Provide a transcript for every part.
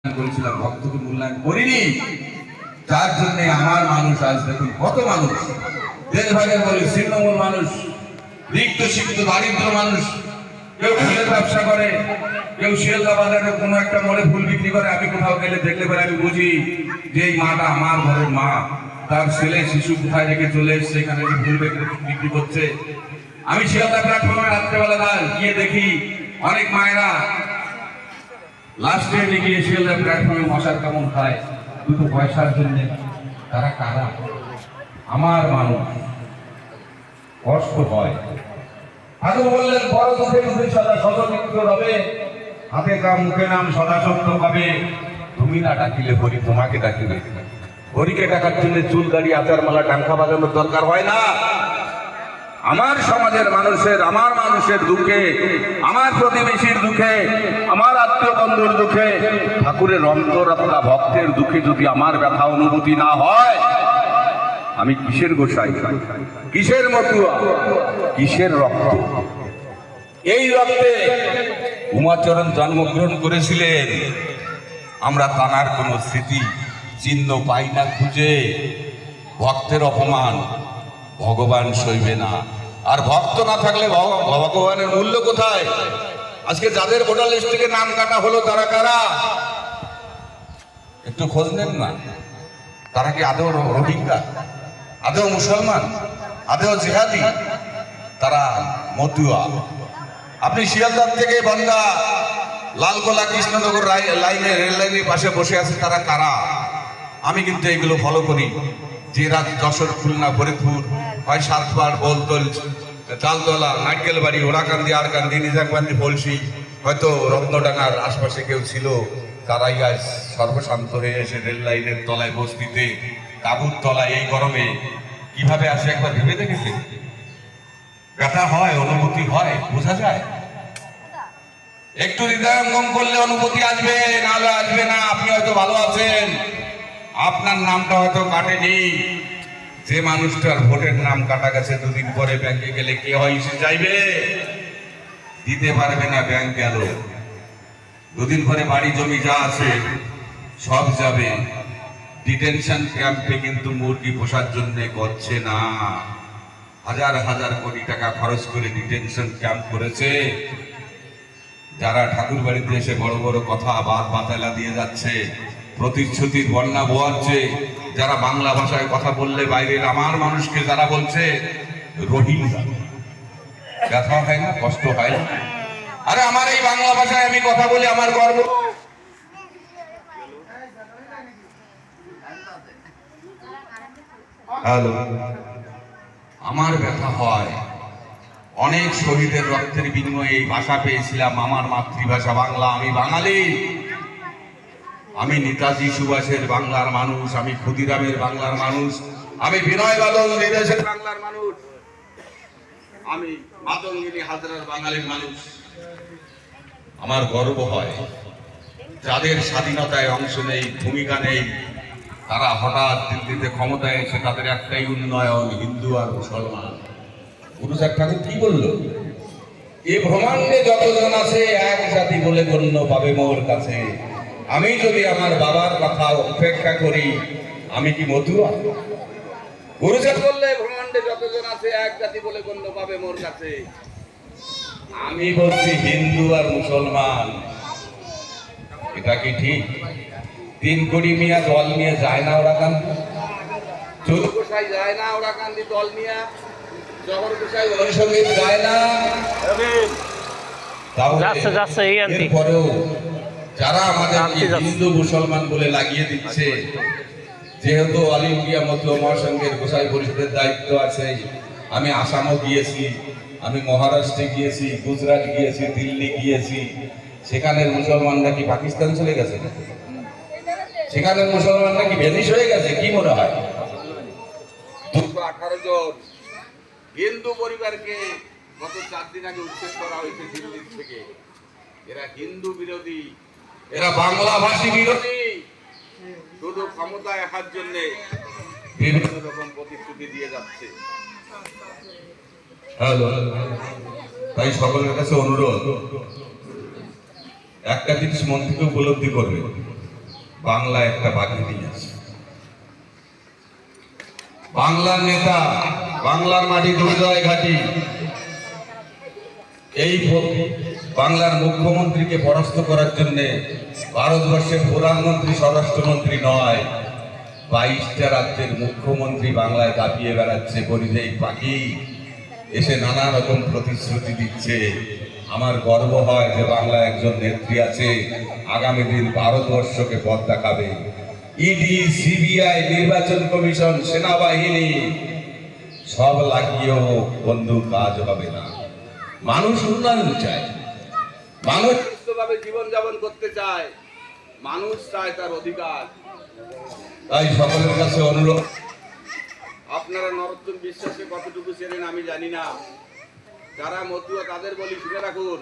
করেছিলাম, ভক্তকে মূল্যায়ন করিনি, যার জন্য আমার মানুষ আজ দেখুন কত মানুষ দেশ ভাগের বলে ছিন্নমূল মানুষ, রিক্ত সিক্ত দারিদ্র মানুষ, কেউ ফুলের ব্যবসা করে, কেউ শিয়ালদা বাজারে কোনো একটা মোড়ে ফুল বিক্রি করে। আমি কোথাও গেলে দেখলে পরে আমি বুঝি যে এই মাটা আমার ঘরের মা, তার ছেলে শিশু কোথায় রেখে চলে এসছে, এখানে ফুল বিক্রি করছে। আমি শিয়ালদা প্ল্যাটফর্মে রাত্রেবেলা গিয়ে দেখি অনেক মায়েরা লাস্টে গিয়ে শিয়ালদা প্ল্যাটফর্মে মশার কামড় খায় দুটো পয়সার জন্য। তারা কারা? আমার মানুষ। কষ্ট হয়। আগে বললেন বড় মুখে মুখে সদা সদমিত্র রবে, হাতে কাম মুখে নাম সদা সত্য পাবে। তুমি না ডাকিলে হরি তোমাকে ডাকিবে। হরিকে ডাকার জন্য চুল দাড়ি আচার মালা টাঙ্কা বাজানোর দরকার হয় না। আমার সমাজের মানুষের, আমার মানুষের দুঃখে, আমার প্রতিবেশীর দুঃখে, আমার আত্মীয় বন্ধুর দুঃখে, ঠাকুরের অন্তরাত্মা ভক্তের দুঃখে যদি আমার ব্যথা অনুভূতি না হয়, আমি কিসের গোসাই, কিসের মতুয়া, কিসের রক্ত? এই রক্তে উমাচরণ জন্মগ্রহণ করেছিলেন। আমরা তানার কোনো স্মৃতি চিহ্ন পাই না খুঁজে। ভক্তের অপমান ভগবান সইবে না। আর ভক্ত না থাকলে ভগবানের মূল্য কোথায়? আজকে যাদের ভোটার লিস্ট থেকে নাম কাটা হলো তারা কারা? একটু খোঁজ নেন না। তারা কি আদৌ রোহিঙ্গা, আদৌ মুসলমান, আদৌ জিহাদি? তারা মতুয়া। আপনি শিয়ালদার থেকে বনগা লালগোলা কৃষ্ণনগর লাইনে রেল লাইনের পাশে বসে আছে, তারা কারা? আমি কিন্তু এগুলো ফলো করি। যে রাত যশোর, খুলনা, ফরিদপুর, হয় সাতবার, বোলতল, চালতলা, নারকেল বাড়ি, ওরাকান্দি, আরকান্দি, নিজামকান্দি, ফলসি, হয়তো রত্নডাঙ্গার আশপাশে কেউ ছিল, তারাই আজ সর্বশান্ত হয়ে এসে রেল লাইনের তলায় বস্তিতে তাঁবুর তলায় এই গরমে কিভাবে আসে একবার ভেবে দেখেছে? ব্যথা হয়, অনুভূতি হয়, বোঝা যায়। একটু হৃদয়ঙ্গম করলে অনুভূতি আসবে, নাহলে আসবে না। আপনি হয়তো ভালো আছেন, আপনার নামটা হয়তো কাটেনি। যে মানুষটার ভোটের নাম কাটা গেছে, দুদিন পরে ব্যাংকে গেলে কে হয় সে চাইবে, দিতে পারবে না, ব্যাংক গেল। দুদিন পরে বাড়ি জমি যা আছে সব যাবে। ডিটেনশন ক্যাম্পে কিন্তু মুরগি পোষার জন্য করছে না। হাজার হাজার কোটি টাকা খরচ করে ডিটেনশন ক্যাম্প করেছে। যারা ঠাকুর বাড়িতে এসে বড় বড় কথা বাতালা দিয়ে যাচ্ছে, প্রতিশ্রুতির বন্যা বোয়াচ্ছে, যারা বাংলা ভাষায় কথা বললে বাইরের আমার মানুষকে যারা বলছে রোহিঙ্গা, ব্যথা হয় না, কষ্ট হয় না? আরে আমার এই বাংলা ভাষায় আমি কথা বলি, আমার গর্ব। হ্যালো, আমার ব্যথা হয়। অনেক শহীদের রক্তের বিনিময়ে এই ভাষা পেয়েছিলাম। আমার মাতৃভাষা বাংলা, আমি বাঙালি। আমি নেতাজি সুভাষের বাংলার মানুষ, আমি ক্ষুদিরামের বাংলার মানুষ, আমি বিনয় বাদল বিদেশের বাংলার মানুষ, আমি মাতঙ্গিনী হাজরার বাঙালির মানুষ। আমার গর্ব হয়। যাদের স্বাধীনতায় অংশ নেই, ভূমিকা নেই, তারা হঠাৎ দিল্লিতে ক্ষমতায় এসে তাদের একটাই উন্নয়ন, হিন্দু আর মুসলমান। গুরু ঠাকুর কি বলল? এ ব্রহ্মাণ্ডে যতজন আছে এক জাতি বলে গণ্য পাবে মোর কাছে। আমি যদি আমার বাবার কথা উপেক্ষা করি, আমি কি মতুয়া? গুরু বললে ব্রহ্মাণ্ডে যতজন আছে এক জাতি বলে গণ্য পাবে মোর কাছে। আমি বলছি হিন্দু আর মুসলমান। এটা কি ঠিক? 3 কোটি মিয়া দল নিয়ে যায় না ওরাকান্দি, চোর গোসাই যায় না ওরাকান্দি দল নিয়ে, জহর গোসাই ওর সঙ্গে যায় না। এরপরেও যারা আমাদের হিন্দু মুসলমান বলে লাগিয়ে দিচ্ছে, যেহেতু অল ইন্ডিয়া মতুয়া মহাসংঘের গোসাই পরিষদের দায়িত্ব আছে, আমি আসামও গিয়েছি, আমি মহারাষ্ট্রে গিয়েছি, গুজরাট গিয়েছি, দিল্লি গিয়েছি। সেখানের মুসলমানরা কি পাকিস্তান চলে গেছে? সেখানের মুসলমানরা কি ভেনিশ হয়ে গেছে? কি মনে হয়? 218 জন হিন্দু পরিবারকে গত 4 দিন আগে উচ্ছেদ করা হয়েছে দিল্লি থেকে। এরা হিন্দু বিরোধী, এরা বাংলা ভাষী বিরোধী। শুধু ক্ষমতায় আসার জন্য বিভিন্ন রকম প্রতিশ্রুতি দিয়ে যাচ্ছে। তাই সকলের কাছে অনুরোধ, একটা জিনিস মন থেকে উপলব্ধি করবে, বাংলা একটা বাঘিনী আছে। বাংলার নেতা, বাংলার মাটি দুর্জয় ঘাটি, এই বাংলার মুখ্যমন্ত্রীকে পরাস্ত করার জন্য ভারতবর্ষের প্রধানমন্ত্রী স্বরাষ্ট্রমন্ত্রী নয়, 22টা রাজ্যের মুখ্যমন্ত্রী বাংলায় দাপিয়ে বেড়াচ্ছে পরিযায়ী পাখি, এসে নানা রকম প্রতিশ্রুতি দিচ্ছে। আমার গর্ব হয় যে বাংলায় একজন নেত্রী আছে, আগামী দিন ভারতবর্ষকে পথ দেখাবে। ইডি, সিবিআই, নির্বাচন কমিশন, সেনাবাহিনী সব লাগিয়েও বন্ধু কাজ হবে না। মানুষ উন্নয়ন চায়, মানুষ সুস্থভাবে জীবনযাপন করতে চায়, মানুষ চায় তার অধিকার। তাই সকলের কাছে অনুরোধ, আপনারা নরোত্তম বিশ্বাসকে কতটুকু চেনেন আমি জানি না, যারা মতুয়া তাদের বলি শুনে রাখুন,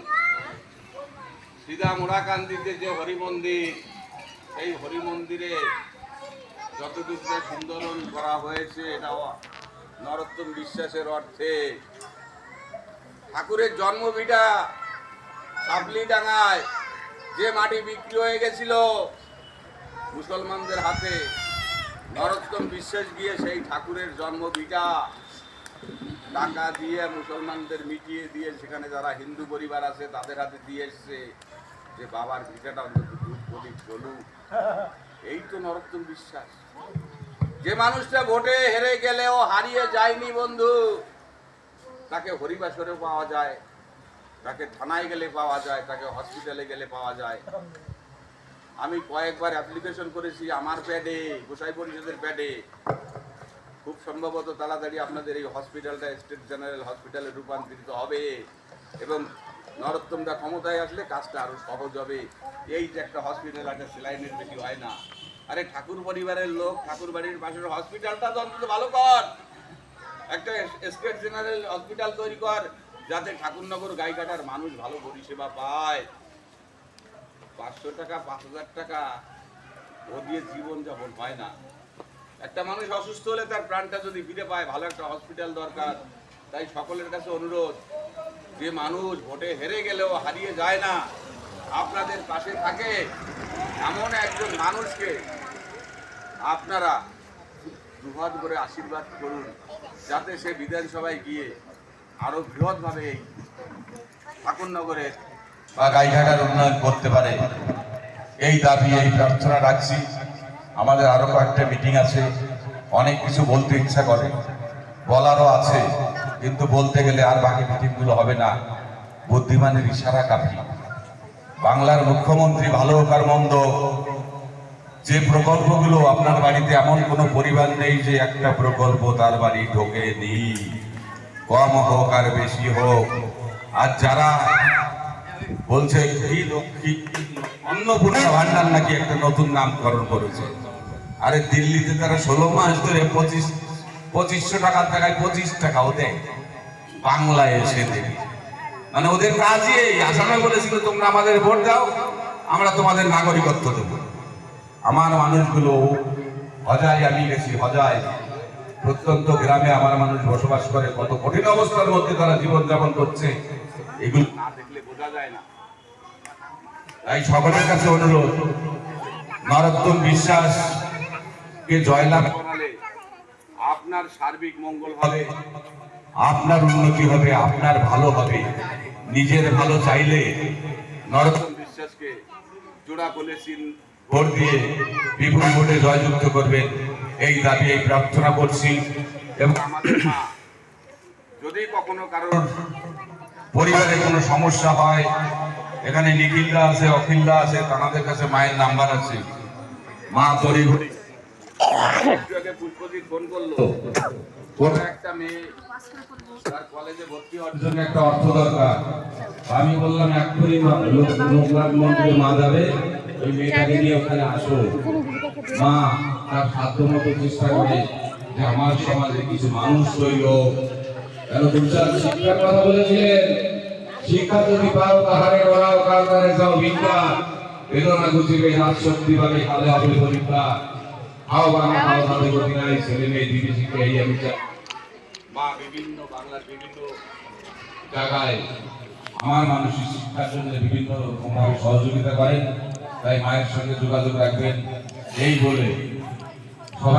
সিধা মোড়াকান্দিতে যে হরি মন্দির, সেই হরি মন্দিরে যতটুকু সুন্দরন করা হয়েছে এটা নরোত্তম বিশ্বাসের অর্থে। ঠাকুরের জন্মভিটা সাবলিডাঙ্গায় যে মাটি বিক্রি হয়ে গেছিল মুসলমানদের হাতে, নরোত্তম বিশ্বাস গিয়ে সেই ঠাকুরের জন্মভিটা টাকা দিয়ে মুসলমানদের মিটিয়ে দিয়ে সেখানে যারা হিন্দু পরিবার আছে তাদের হাতে দিয়ে এসছে যে বাবার ভিটাটা অন্তত দুধ প্রদীপ চলুক। এই তো নরোত্তম বিশ্বাস। যে মানুষটা ভোটে হেরে গেলেও হারিয়ে যায়নি বন্ধু, তাকে হরিবাসরেও পাওয়া যায়, তাকে থানায় গেলে পাওয়া যায়, তাকে হসপিটালে গেলে পাওয়া যায়। আমি কয়েকবার অ্যাপ্লিকেশন করেছি আমার প্যাডে, গোসাই পরিষদের প্যাডে। খুব সম্ভবত তাড়াতাড়ি আপনাদের এই হসপিটালটা স্টেট জেনারেল হসপিটালে রূপান্তরিত হবে এবং নরোত্তমদা ক্ষমতায় আসলে কাজটা আরো সহজ হবে। এই যে একটা হসপিটাল, একটা সেলাইনের বেশি হয় না। আরে ঠাকুর পরিবারের লোক, ঠাকুর বাড়ির পাশের হসপিটালটা তো অন্তত ভালো কর, একটা স্টেট জেনারেল হসপিটাল তৈরি কর, যাতে ঠাকুরনগর গাইঘাটার মানুষ ভালো পরিষেবা পায়। 500 টাকা 5000 টাকা ও দিয়ে জীবন যাপন হয় না। একটা মানুষ অসুস্থ হলে তার প্রাণটা যদি ফিরে পায়, ভালো একটা হসপিটাল দরকার। তাই সকলের কাছে অনুরোধ, যে মানুষ ভোটে হেরে গেলেও হারিয়ে যায় না, আপনাদের পাশে থাকে এমন একজন মানুষকে আপনারা দুহাত করে আশীর্বাদ করুন, যাতে সে বিধানসভায় গিয়ে আরো বৃহৎভাবে এই ঠাকুরনগরের বা গাইঘাটার উন্নয়ন করতে পারে। এই দাবি, এই প্রার্থনা রাখছি। আমাদের আরো কয়েকটা মিটিং আছে, অনেক কিছু বলতে ইচ্ছা করে, বলারও আছে, কিন্তু বলতে গেলে আর বাকি মিটিংগুলো হবে না। বুদ্ধিমানের ইশারা কাফি। বাংলার মুখ্যমন্ত্রী ভালো হোক আর মন্দ, যে প্রকল্পগুলো আপনার বাড়িতে এমন কোনো পরিবার নেই যে একটা প্রকল্প তার বাড়ি ঢোকেনি, কম হোক আর বেশি হোক। আর যারা বলছে কি লক্ষ্মী অন্নপূর্ণা ভান্ডার নাকি একটা নতুন নামকরণ করেছে, আরে দিল্লিতে তারা 16 মাস ধরে 2500 টাকার জায়গায় 25 টাকাও দেয়, বাংলায় এসে দেবে। মানে ওদের কাজই এই। আসামে বলেছিল তোমরা আমাদের ভোট দাও, আমরা তোমাদের নাগরিকত্ব দেবো। আমার মানুষগুলো হজায়, আমি গেছি হজায়, প্রত্যন্ত গ্রামে আমার মানুষ বসবাস করে, কত কঠিন অবস্থার মধ্যে তারা জীবনযাপন করছে, এগুলো না দেখলে বোঝা যায় না। তাই সকলের কাছে অনুরোধ, নরোত্তম বিশ্বাসকে জয়লাভ করালে আপনার সার্বিক মঙ্গল হবে, আপনার উন্নতি হবে, আপনার ভালো হবে। নিজের ভালো চাইলে নরোত্তম বিশ্বাসকে জোড়া বলেছেন ভোট দিয়ে বিপুল ভোটে জয়যুক্ত করবেন, এই দাবি, এই প্রার্থনা করছি। এবং আমাদের মা, যদি কখনো কারোর পরিবারে কোনো সমস্যা হয়, এখানে নিখিলদা আছে, অখিলদা আছে, তাদের কাছে মায়ের নাম্বার আছে। মা তরি ঘড়ি পুষ্পজিৎ ফোন করলো, একটা মেয়ে তার কলেজে ভর্তি হওয়ার জন্য একটা অর্থ দরকার। আমি বললাম এক্ষুনি লোকনাথ মন্দিরে মা যাবে, ওই মেয়েটাকে নিয়ে ওখানে আসো। মা তার সাধ্য মতো চেষ্টা করে যে আমার সমাজে কিছু মানুষ তৈরি হোক। কেন দুর্চার শিক্ষার কথা বলেছিলেন, শিক্ষা যদি পাও তাহারে ওরাও কারণে যাও ভিক্ষা, বেদনা গুছিবে রাত শক্তি পাবে, কালে হবে পরীক্ষা। খাও বাংলা খাও, তাদের গতি নাই, ছেলে মেয়ে দিদি শিখে এই আমি চাই। মা বিভিন্ন বাংলার বিভিন্ন জায়গায় আমার মানুষের শিক্ষার জন্য বিভিন্ন রকম সহযোগিতা করেন। তাই মায়ের সঙ্গে যোগাযোগ রাখবেন এই বলে